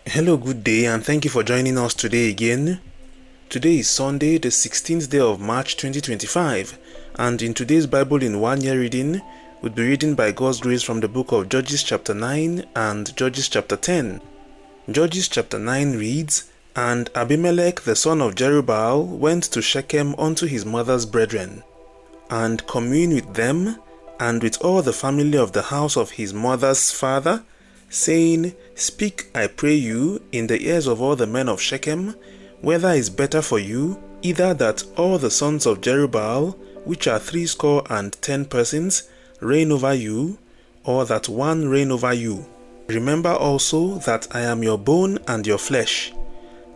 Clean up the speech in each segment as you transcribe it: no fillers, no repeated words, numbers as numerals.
Hello, good day, and thank you for joining us today again. Today is Sunday, the 16th day of March 2025, and in today's Bible in 1 year reading, we'll be reading by God's grace from the book of Judges chapter 9 and Judges chapter 10. Judges chapter 9 reads, "And Abimelech the son of Jerubbaal went to Shechem unto his mother's brethren, and communed with them, and with all the family of the house of his mother's father, saying, Speak, I pray you, in the ears of all the men of Shechem, whether is better for you, either that all the sons of Jerubbaal, which are 70 persons, reign over you, or that one reign over you. Remember also that I am your bone and your flesh."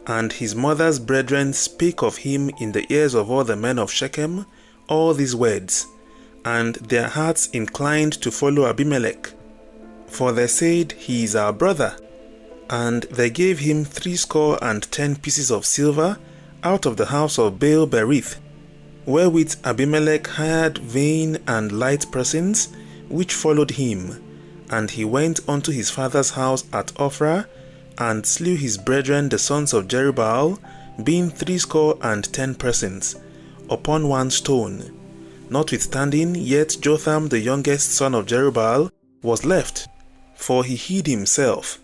And his mother's brethren spake of him in the ears of all the men of Shechem all these words, and their hearts inclined to follow Abimelech. For they said, He is our brother. And they gave him 70 pieces of silver out of the house of Baal-berith, wherewith Abimelech hired vain and light persons, which followed him. And he went unto his father's house at Ophrah, and slew his brethren the sons of Jerubbaal, being 70 persons, upon one stone. Notwithstanding, yet Jotham the youngest son of Jerubbaal was left, for he hid himself.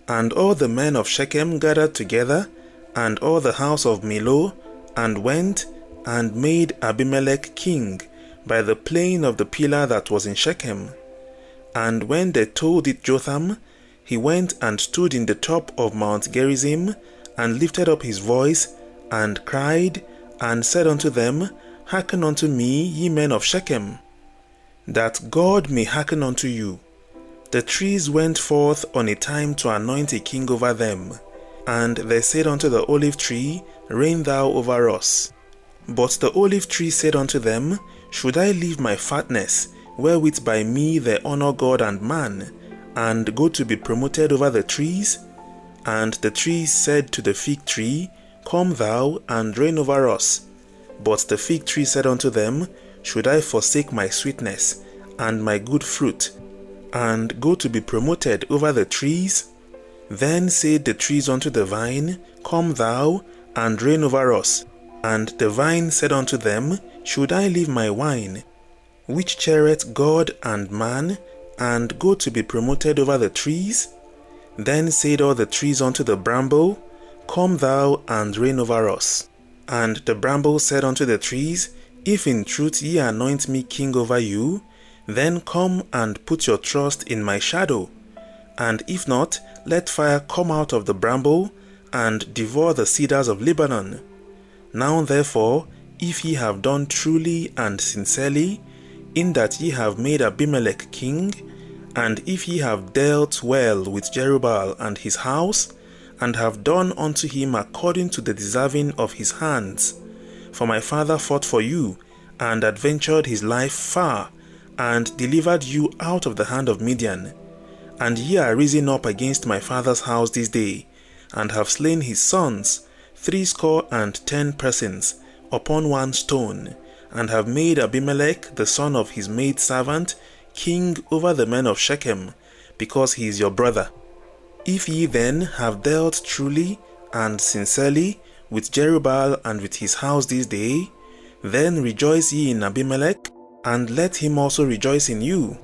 And all the men of Shechem gathered together, and all the house of Millo, and went and made Abimelech king by the plain of the pillar that was in Shechem. And when they told it Jotham, he went and stood in the top of Mount Gerizim, and lifted up his voice, and cried, and said unto them, Hearken unto me, ye men of Shechem, that God may hearken unto you. The trees went forth on a time to anoint a king over them. And they said unto the olive tree, Reign thou over us. But the olive tree said unto them, Should I leave my fatness, wherewith by me they honor God and man, and go to be promoted over the trees? And the trees said to the fig tree, Come thou and reign over us. But the fig tree said unto them, Should I forsake my sweetness, and my good fruit, and go to be promoted over the trees? Then said the trees unto the vine, Come thou, and reign over us. And the vine said unto them, Should I leave my wine, which cherisheth God and man, and go to be promoted over the trees? Then said all the trees unto the bramble, Come thou, and reign over us. And the bramble said unto the trees, If in truth ye anoint me king over you, then come and put your trust in my shadow. And if not, let fire come out of the bramble, and devour the cedars of Lebanon. Now therefore, if ye have done truly and sincerely, in that ye have made Abimelech king, and if ye have dealt well with Jerubbaal and his house, and have done unto him according to the deserving of his hands, for my father fought for you, and adventured his life far, and delivered you out of the hand of Midian. And ye are risen up against my father's house this day, and have slain his sons, 70 persons, upon one stone, and have made Abimelech the son of his maidservant king over the men of Shechem, because he is your brother. If ye then have dealt truly and sincerely with Jerubbaal and with his house this day, then rejoice ye in Abimelech, and let him also rejoice in you.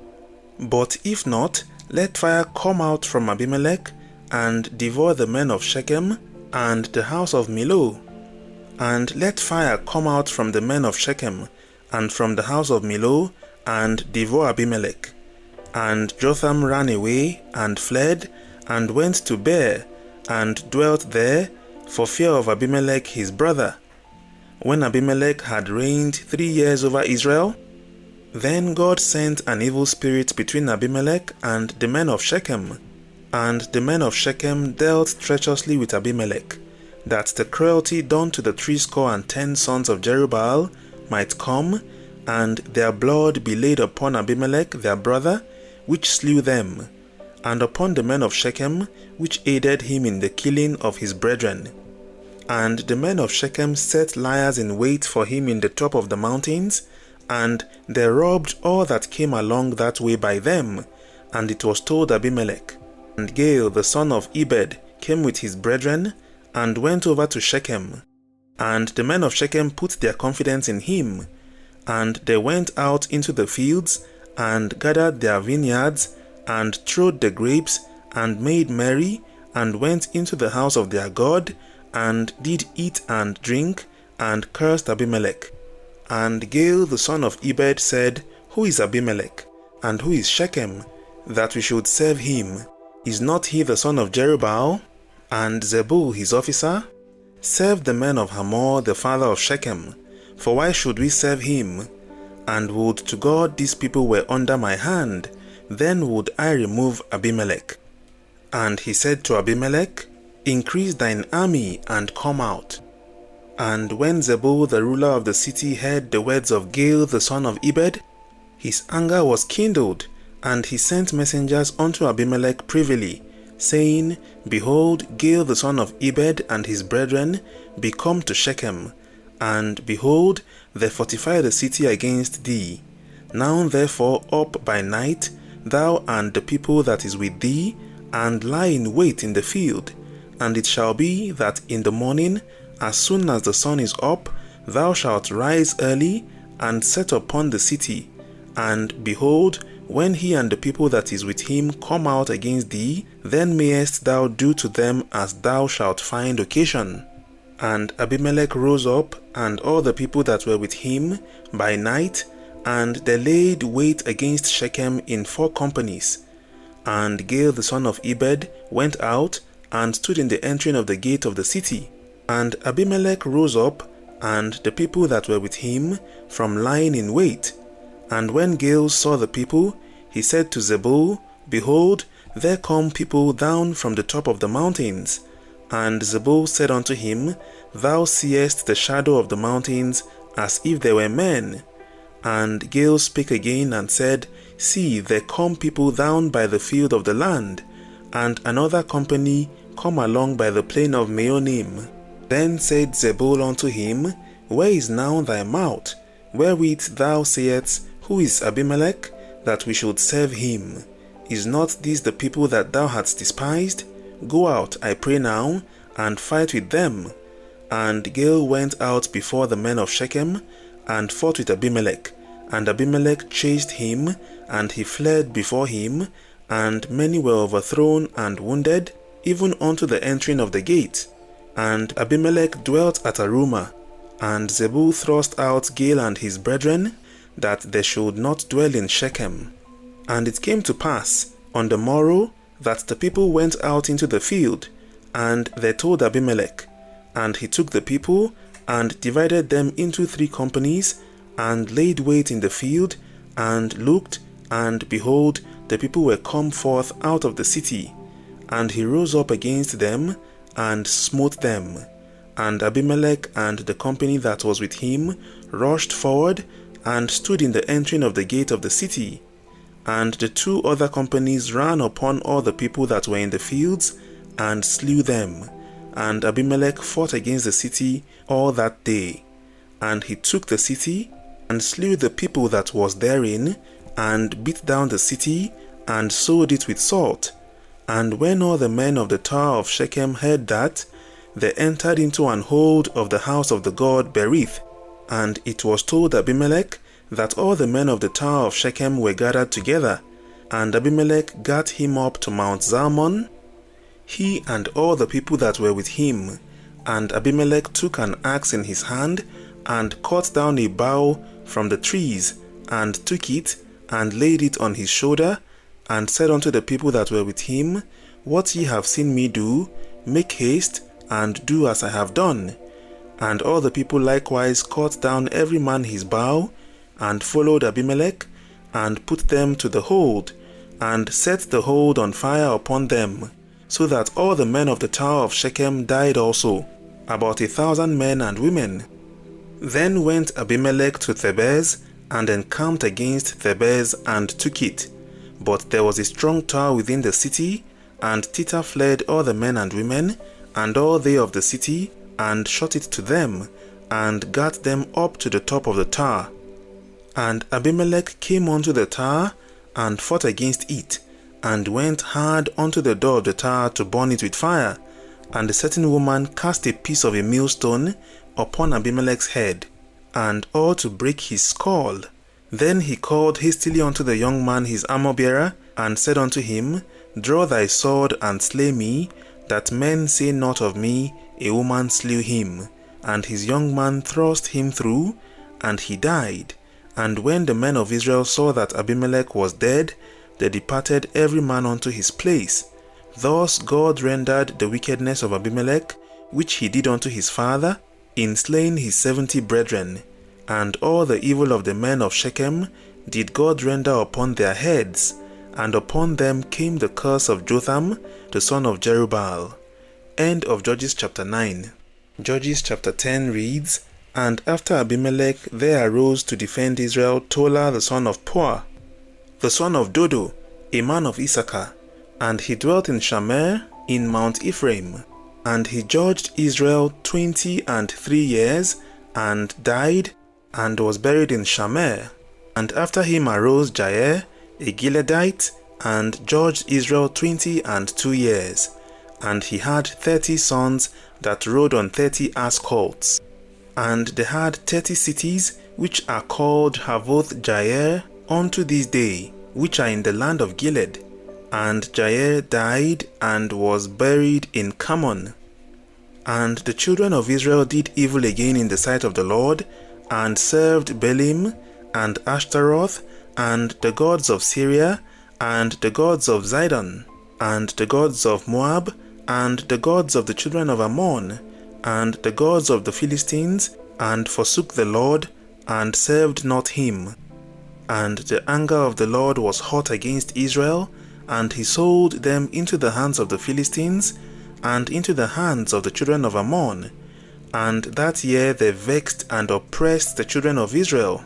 But if not, let fire come out from Abimelech, and devour the men of Shechem, and the house of Millo. And let fire come out from the men of Shechem, and from the house of Millo, and devour Abimelech. And Jotham ran away, and fled, and went to Beer, and dwelt there, for fear of Abimelech his brother. When Abimelech had reigned 3 years over Israel, then God sent an evil spirit between Abimelech and the men of Shechem, and the men of Shechem dealt treacherously with Abimelech, that the cruelty done to the 70 sons of Jerubbaal might come, and their blood be laid upon Abimelech their brother, which slew them, and upon the men of Shechem, which aided him in the killing of his brethren. And the men of Shechem set liers in wait for him in the top of the mountains, and they robbed all that came along that way by them. And it was told Abimelech. And Gaal the son of Ebed came with his brethren, and went over to Shechem. And the men of Shechem put their confidence in him, and they went out into the fields, and gathered their vineyards, and trode the grapes, and made merry, and went into the house of their God, and did eat and drink, and cursed Abimelech. And Gaal the son of Ebed said, Who is Abimelech, and who is Shechem, that we should serve him? Is not he the son of Jerubbaal? And Zebul his officer? Serve the men of Hamor the father of Shechem, for why should we serve him? And would to God these people were under my hand, then would I remove Abimelech. And he said to Abimelech, Increase thine army, and come out. And when Zebul the ruler of the city heard the words of Gaal the son of Ebed, his anger was kindled, and he sent messengers unto Abimelech privily, saying, Behold, Gaal the son of Ebed and his brethren be come to Shechem, and behold, they fortify the city against thee. Now therefore up by night, thou and the people that is with thee, and lie in wait in the field. And it shall be that in the morning, as soon as the sun is up, thou shalt rise early, and set upon the city. And behold, when he and the people that is with him come out against thee, then mayest thou do to them as thou shalt find occasion. And Abimelech rose up, and all the people that were with him, by night, and they laid wait against Shechem in 4 companies. And Gaal the son of Ebed went out, and stood in the entering of the gate of the city. And Abimelech rose up, and the people that were with him, from lying in wait. And when Gaal saw the people, he said to Zebul, Behold, there come people down from the top of the mountains. And Zebul said unto him, Thou seest the shadow of the mountains, as if they were men. And Gaal spake again and said, See, there come people down by the field of the land, and another company come along by the plain of Meonim. Then said Zebul unto him, Where is now thy mouth, wherewith thou sayest, Who is Abimelech, that we should serve him? Is not this the people that thou hadst despised? Go out, I pray now, and fight with them. And Gaal went out before the men of Shechem, and fought with Abimelech. And Abimelech chased him, and he fled before him, and many were overthrown and wounded, even unto the entering of the gate. And Abimelech dwelt at Arumah. And Zebul thrust out Gaal and his brethren, that they should not dwell in Shechem. And it came to pass on the morrow that the people went out into the field, and they told Abimelech. And he took the people, and divided them into 3 companies, and laid wait in the field, and looked, and behold, the people were come forth out of the city. And he rose up against them, and smote them. And Abimelech and the company that was with him rushed forward, and stood in the entering of the gate of the city. And the 2 other companies ran upon all the people that were in the fields, and slew them. And Abimelech fought against the city all that day. And he took the city, and slew the people that was therein, and beat down the city, and sowed it with salt. And when all the men of the tower of Shechem heard that, they entered into an hold of the house of the god Berith. And it was told Abimelech that all the men of the tower of Shechem were gathered together. And Abimelech gat him up to Mount Zalmon, he and all the people that were with him. And Abimelech took an axe in his hand, and cut down a bough from the trees, and took it, and laid it on his shoulder, and said unto the people that were with him, What ye have seen me do, make haste, and do as I have done. And all the people likewise cut down every man his bough, and followed Abimelech, and put them to the hold, and set the hold on fire upon them, so that all the men of the tower of Shechem died also, about 1,000 men and women. Then went Abimelech to Thebez, and encamped against Thebez, and took it. But there was a strong tower within the city, and thither fled all the men and women, and all they of the city, and shut it to them, and gat them up to the top of the tower. And Abimelech came unto the tower, and fought against it, and went hard unto the door of the tower to burn it with fire, And a certain woman cast a piece of a millstone upon Abimelech's head, and all to break his skull. Then he called hastily unto the young man his armor-bearer, and said unto him, Draw thy sword and slay me, that men say not of me, a woman slew him. And his young man thrust him through, and he died. And when the men of Israel saw that Abimelech was dead, they departed every man unto his place. Thus God rendered the wickedness of Abimelech, which he did unto his father, in slaying his 70 brethren. And all the evil of the men of Shechem did God render upon their heads, and upon them came the curse of Jotham, the son of Jerubbaal. End of Judges chapter 9. Judges chapter 10 reads, And after Abimelech there arose to defend Israel Tola the son of Puah, the son of Dodo, a man of Issachar, and he dwelt in Shamir in Mount Ephraim. And he judged Israel 23 years, and died, and was buried in Shamir. And after him arose Jair, a Gileadite, and judged Israel 22 years. And he had 30 sons that rode on 30 ass colts. And they had 30 cities, which are called Havoth Jair unto this day, which are in the land of Gilead. And Jair died and was buried in Carmon. And the children of Israel did evil again in the sight of the Lord, and served Baalim, and Ashtaroth, and the gods of Syria, and the gods of Zidon, and the gods of Moab, and the gods of the children of Ammon, and the gods of the Philistines, and forsook the Lord, and served not him. And the anger of the Lord was hot against Israel, and he sold them into the hands of the Philistines, and into the hands of the children of Ammon. And that year they vexed and oppressed the children of Israel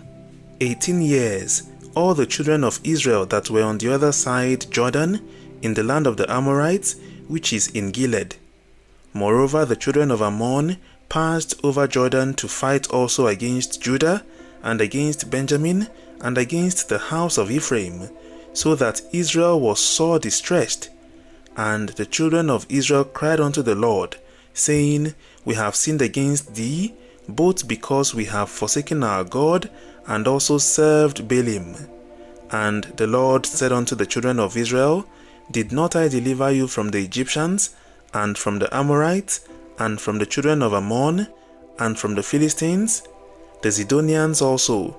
18 years, all the children of Israel that were on the other side Jordan, in the land of the Amorites, which is in Gilead. Moreover, the children of Ammon passed over Jordan to fight also against Judah, and against Benjamin, and against the house of Ephraim, so that Israel was sore distressed. And the children of Israel cried unto the Lord, saying, We have sinned against thee, both because we have forsaken our God, and also served Baalim. And the Lord said unto the children of Israel, Did not I deliver you from the Egyptians, and from the Amorites, and from the children of Ammon, and from the Philistines, the Zidonians also,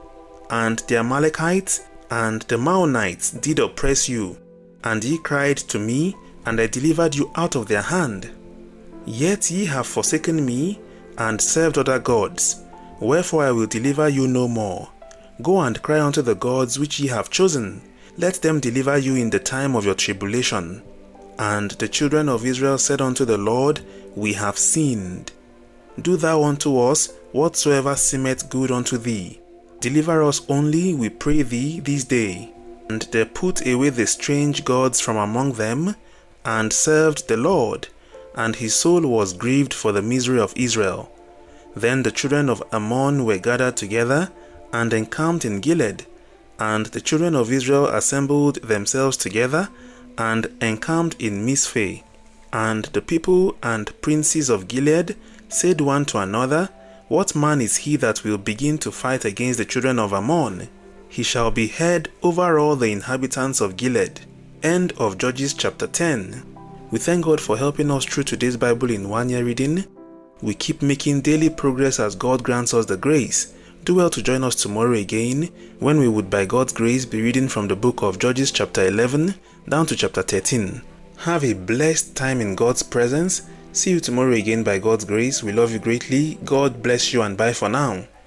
and the Amalekites, and the Maonites did oppress you, and ye cried to me, and I delivered you out of their hand. Yet ye have forsaken me, and served other gods, wherefore I will deliver you no more. Go and cry unto the gods which ye have chosen, let them deliver you in the time of your tribulation. And the children of Israel said unto the Lord, We have sinned. Do thou unto us whatsoever seemeth good unto thee. Deliver us only, we pray thee, this day. And they put away the strange gods from among them, and served the Lord, and his soul was grieved for the misery of Israel. Then the children of Ammon were gathered together, and encamped in Gilead, and the children of Israel assembled themselves together, and encamped in Mizpeh. And the people and princes of Gilead said one to another, What man is he that will begin to fight against the children of Ammon? He shall be head over all the inhabitants of Gilead. End of Judges chapter 10. We thank God for helping us through today's Bible in 1 year reading. We keep making daily progress as God grants us the grace. Do well to join us tomorrow again, when we would by God's grace be reading from the book of Judges chapter 11 down to chapter 13. Have a blessed time in God's presence. See you tomorrow again by God's grace. We love you greatly. God bless you, and bye for now.